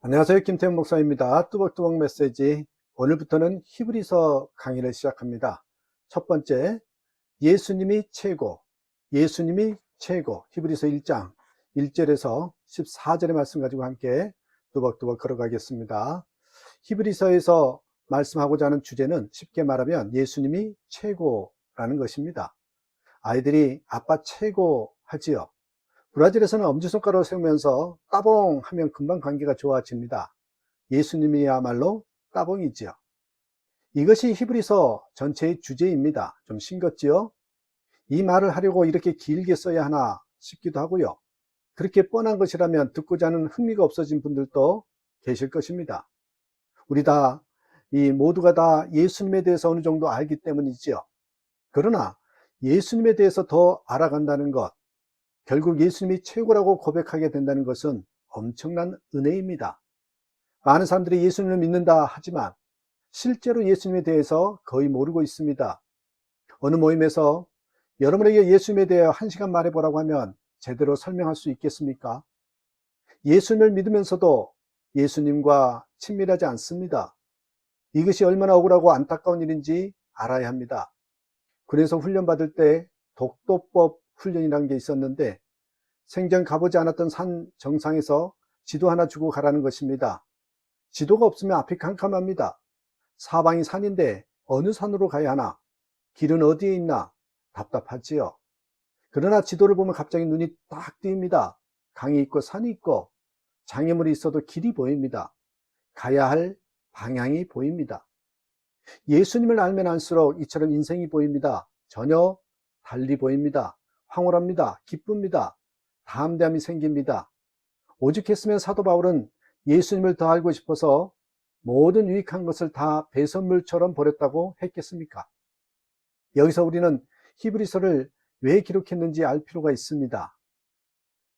안녕하세요. 김태형 목사입니다. 뚜벅뚜벅 메시지. 오늘부터는 히브리서 강의를 시작합니다. 첫 번째, 예수님이 최고, 예수님이 최고. 히브리서 1장 1절에서 14절의 말씀 가지고 함께 뚜벅뚜벅 걸어가겠습니다. 히브리서에서 말씀하고자 하는 주제는 쉽게 말하면 예수님이 최고라는 것입니다. 아이들이 아빠 최고 하지요. 브라질에서는 엄지손가락을 세우면서 따봉 하면 금방 관계가 좋아집니다. 예수님이야말로 따봉이지요. 이것이 히브리서 전체의 주제입니다. 좀 싱겁지요? 이 말을 하려고 이렇게 길게 써야 하나 싶기도 하고요. 그렇게 뻔한 것이라면 듣고자 하는 흥미가 없어진 분들도 계실 것입니다. 우리 모두가 다 예수님에 대해서 어느 정도 알기 때문이지요. 그러나 예수님에 대해서 더 알아간다는 것, 결국 예수님이 최고라고 고백하게 된다는 것은 엄청난 은혜입니다. 많은 사람들이 예수님을 믿는다 하지만 실제로 예수님에 대해서 거의 모르고 있습니다. 어느 모임에서 여러분에게 예수님에 대해 1시간 말해보라고 하면 제대로 설명할 수 있겠습니까? 예수님을 믿으면서도 예수님과 친밀하지 않습니다. 이것이 얼마나 억울하고 안타까운 일인지 알아야 합니다. 그래서 훈련받을 때 독도법 훈련이라는 게 있었는데 생전 가보지 않았던 산 정상에서 지도 하나 주고 가라는 것입니다. 지도가 없으면 앞이 캄캄합니다. 사방이 산인데 어느 산으로 가야 하나? 길은 어디에 있나? 답답하지요. 그러나 지도를 보면 갑자기 눈이 딱 띄입니다. 강이 있고 산이 있고 장애물이 있어도 길이 보입니다. 가야 할 방향이 보입니다. 예수님을 알면 알수록 이처럼 인생이 보입니다. 전혀 달리 보입니다. 황홀합니다. 기쁩니다. 담대함이 생깁니다. 오죽했으면 사도 바울은 예수님을 더 알고 싶어서 모든 유익한 것을 다 배설물처럼 버렸다고 했겠습니까? 여기서 우리는 히브리서를 왜 기록했는지 알 필요가 있습니다.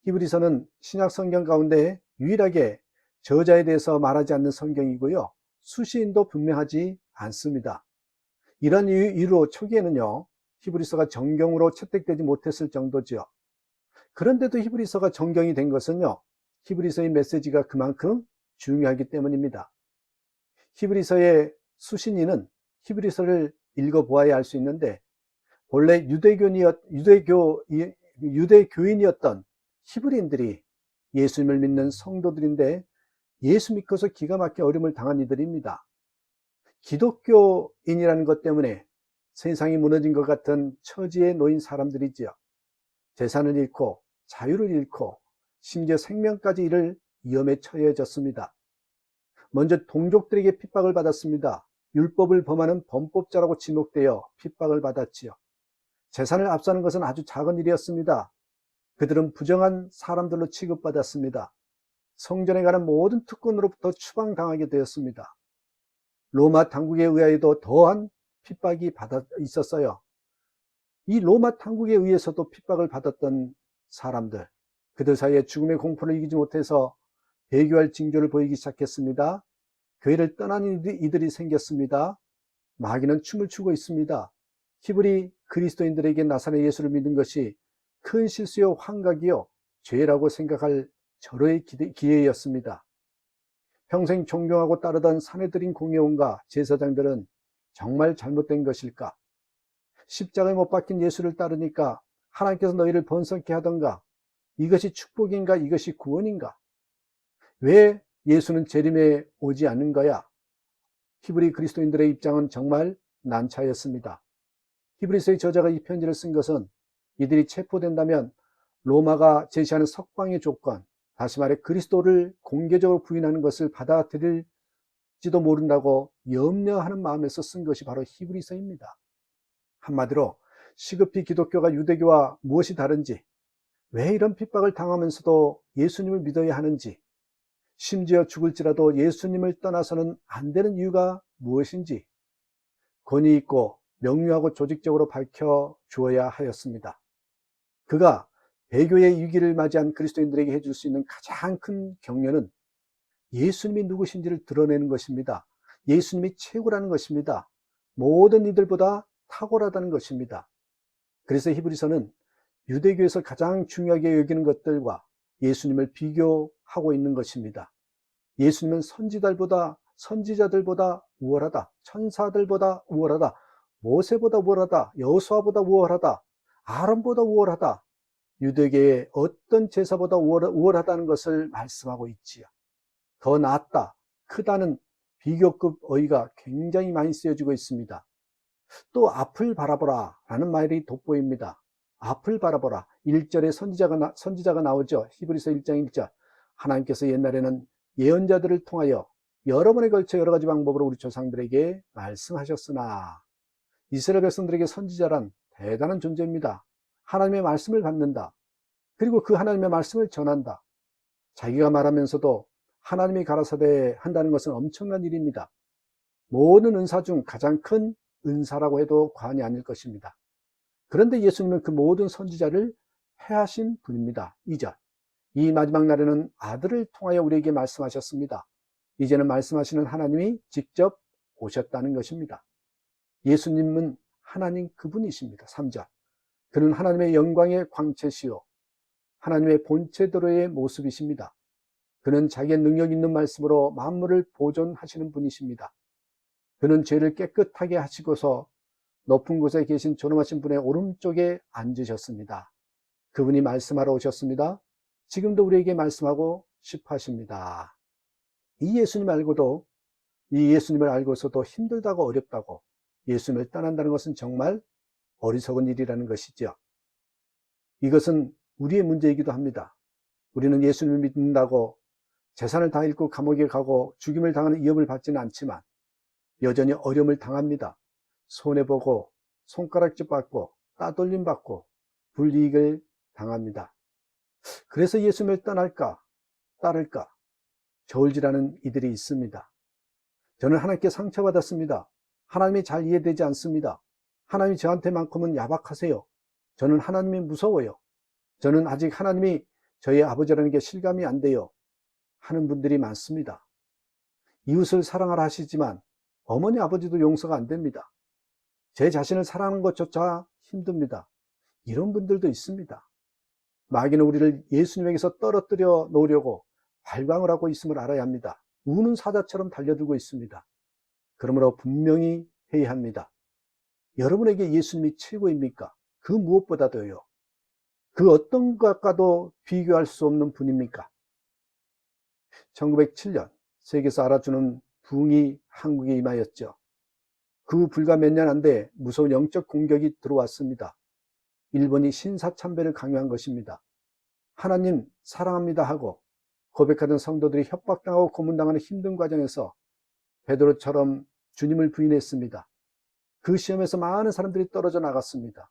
히브리서는 신약 성경 가운데 유일하게 저자에 대해서 말하지 않는 성경이고요. 수시인도 분명하지 않습니다. 이런 이유로 초기에는요, 히브리서가 정경으로 채택되지 못했을 정도지요. 그런데도 히브리서가 정경이 된 것은요, 히브리서의 메시지가 그만큼 중요하기 때문입니다. 히브리서의 수신인은 히브리서를 읽어보아야 알 수 있는데 본래 유대교인이었던 히브리인들이 예수님을 믿는 성도들인데 예수 믿고서 기가 막히게 어려움을 당한 이들입니다. 기독교인이라는 것 때문에 세상이 무너진 것 같은 처지에 놓인 사람들이지요. 재산을 잃고 자유를 잃고 심지어 생명까지 잃을 위험에 처해졌습니다. 먼저 동족들에게 핍박을 받았습니다. 율법을 범하는 범법자라고 지목되어 핍박을 받았지요. 재산을 압수하는 것은 아주 작은 일이었습니다. 그들은 부정한 사람들로 취급받았습니다. 성전에 가는 모든 특권으로부터 추방당하게 되었습니다. 로마 당국에 의하여도 더한 핍박이 있었어요. 이 로마 당국에 의해서도 핍박을 받았던 사람들, 그들 사이에 죽음의 공포를 이기지 못해서 배교할 징조를 보이기 시작했습니다. 교회를 떠나는 이들이 생겼습니다. 마귀는 춤을 추고 있습니다. 히브리 그리스도인들에게 나사렛 예수를 믿는 것이 큰 실수요 환각이요 죄라고 생각할 절호의 기회였습니다. 평생 존경하고 따르던 사내들인 공회원과 제사장들은 정말 잘못된 것일까? 십자가에 못 박힌 예수를 따르니까 하나님께서 너희를 번성케 하던가? 이것이 축복인가? 이것이 구원인가? 왜 예수는 재림에 오지 않는 거야? 히브리 그리스도인들의 입장은 정말 난처했습니다. 히브리서의 저자가 이 편지를 쓴 것은 이들이 체포된다면 로마가 제시하는 석방의 조건, 다시 말해 그리스도를 공개적으로 부인하는 것을 받아들일지도 모른다고 염려하는 마음에서 쓴 것이 바로 히브리서입니다. 한마디로 시급히 기독교가 유대교와 무엇이 다른지, 왜 이런 핍박을 당하면서도 예수님을 믿어야 하는지, 심지어 죽을지라도 예수님을 떠나서는 안 되는 이유가 무엇인지 권위 있고 명료하고 조직적으로 밝혀 주어야 하였습니다. 그가 배교의 위기를 맞이한 그리스도인들에게 해줄 수 있는 가장 큰 격려는 예수님이 누구신지를 드러내는 것입니다. 예수님이 최고라는 것입니다. 모든 이들보다 탁월하다는 것입니다. 그래서 히브리서는 유대교에서 가장 중요하게 여기는 것들과 예수님을 비교하고 있는 것입니다. 예수님은 선지자들보다 우월하다. 천사들보다 우월하다. 모세보다 우월하다. 여호수아보다 우월하다. 아론보다 우월하다. 유대계의 어떤 제사보다 우월하다는 것을 말씀하고 있지요. 더 낫다, 크다는 비교급 어휘가 굉장히 많이 쓰여지고 있습니다. 또 앞을 바라보라 라는 말이 돋보입니다. 앞을 바라보라. 1절에 선지자가 나오죠. 히브리서 1장 1절. 하나님께서 옛날에는 예언자들을 통하여 여러 번에 걸쳐 여러 가지 방법으로 우리 조상들에게 말씀하셨으나 이스라엘 백성들에게 선지자란 대단한 존재입니다. 하나님의 말씀을 받는다. 그리고 그 하나님의 말씀을 전한다. 자기가 말하면서도 하나님이 가라사대 한다는 것은 엄청난 일입니다. 모든 은사 중 가장 큰 은사라고 해도 과언이 아닐 것입니다. 그런데 예수님은 그 모든 선지자를 패하신 분입니다. 2절. 이 마지막 날에는 아들을 통하여 우리에게 말씀하셨습니다. 이제는 말씀하시는 하나님이 직접 오셨다는 것입니다. 예수님은 하나님 그분이십니다. 3절. 그는 하나님의 영광의 광채시요 하나님의 본체대로의 모습이십니다. 그는 자기의 능력 있는 말씀으로 만물을 보존하시는 분이십니다. 그는 죄를 깨끗하게 하시고서 높은 곳에 계신 존엄하신 분의 오른쪽에 앉으셨습니다. 그분이 말씀하러 오셨습니다. 지금도 우리에게 말씀하고 싶어 하십니다. 이 예수님을 알고서도 힘들다고 어렵다고 예수님을 떠난다는 것은 정말 어리석은 일이라는 것이죠. 이것은 우리의 문제이기도 합니다. 우리는 예수님을 믿는다고 재산을 다 잃고 감옥에 가고 죽임을 당하는 위협을 받지는 않지만 여전히 어려움을 당합니다. 손해보고 손가락질 받고 따돌림 받고 불이익을 당합니다. 그래서 예수님을 떠날까 따를까 저울질하는 이들이 있습니다. 저는 하나님께 상처받았습니다. 하나님이 잘 이해되지 않습니다. 하나님이 저한테만큼은 야박하세요. 저는 하나님이 무서워요. 저는 아직 하나님이 저의 아버지라는 게 실감이 안 돼요. 하는 분들이 많습니다. 이웃을 사랑하라 하시지만 어머니 아버지도 용서가 안 됩니다. 제 자신을 사랑하는 것조차 힘듭니다. 이런 분들도 있습니다. 마귀는 우리를 예수님에게서 떨어뜨려 놓으려고 발광을 하고 있음을 알아야 합니다. 우는 사자처럼 달려들고 있습니다. 그러므로 분명히 해야 합니다. 여러분에게 예수님이 최고입니까? 그 무엇보다도요. 그 어떤 것과도 비교할 수 없는 분입니까? 1907년 세계에서 알아주는 부흥이 한국에 임하였죠. 그 불과 몇 년 안 돼 무서운 영적 공격이 들어왔습니다. 일본이 신사참배를 강요한 것입니다. 하나님 사랑합니다 하고 고백하던 성도들이 협박당하고 고문당하는 힘든 과정에서 베드로처럼 주님을 부인했습니다. 그 시험에서 많은 사람들이 떨어져 나갔습니다.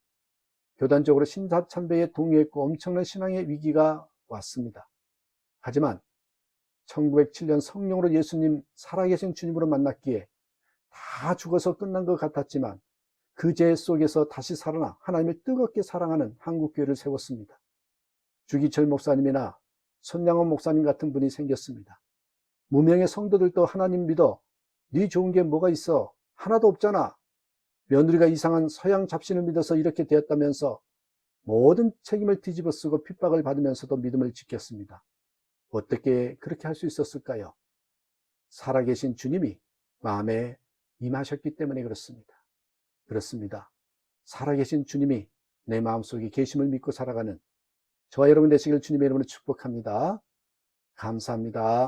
교단적으로 신사참배에 동의했고 엄청난 신앙의 위기가 왔습니다. 하지만 1907년 성령으로 예수님 살아계신 주님으로 만났기에 다 죽어서 끝난 것 같았지만 그 죄 속에서 다시 살아나 하나님을 뜨겁게 사랑하는 한국교회를 세웠습니다. 주기철 목사님이나 손양원 목사님 같은 분이 생겼습니다. 무명의 성도들도 하나님 믿어. 네 좋은 게 뭐가 있어? 하나도 없잖아. 며느리가 이상한 서양 잡신을 믿어서 이렇게 되었다면서 모든 책임을 뒤집어 쓰고 핍박을 받으면서도 믿음을 지켰습니다. 어떻게 그렇게 할 수 있었을까요? 살아계신 주님이 마음에 임하셨기 때문에 그렇습니다. 살아계신 주님이 내 마음속에 계심을 믿고 살아가는 저와 여러분 되시길 주님의 이름으로 축복합니다. 감사합니다.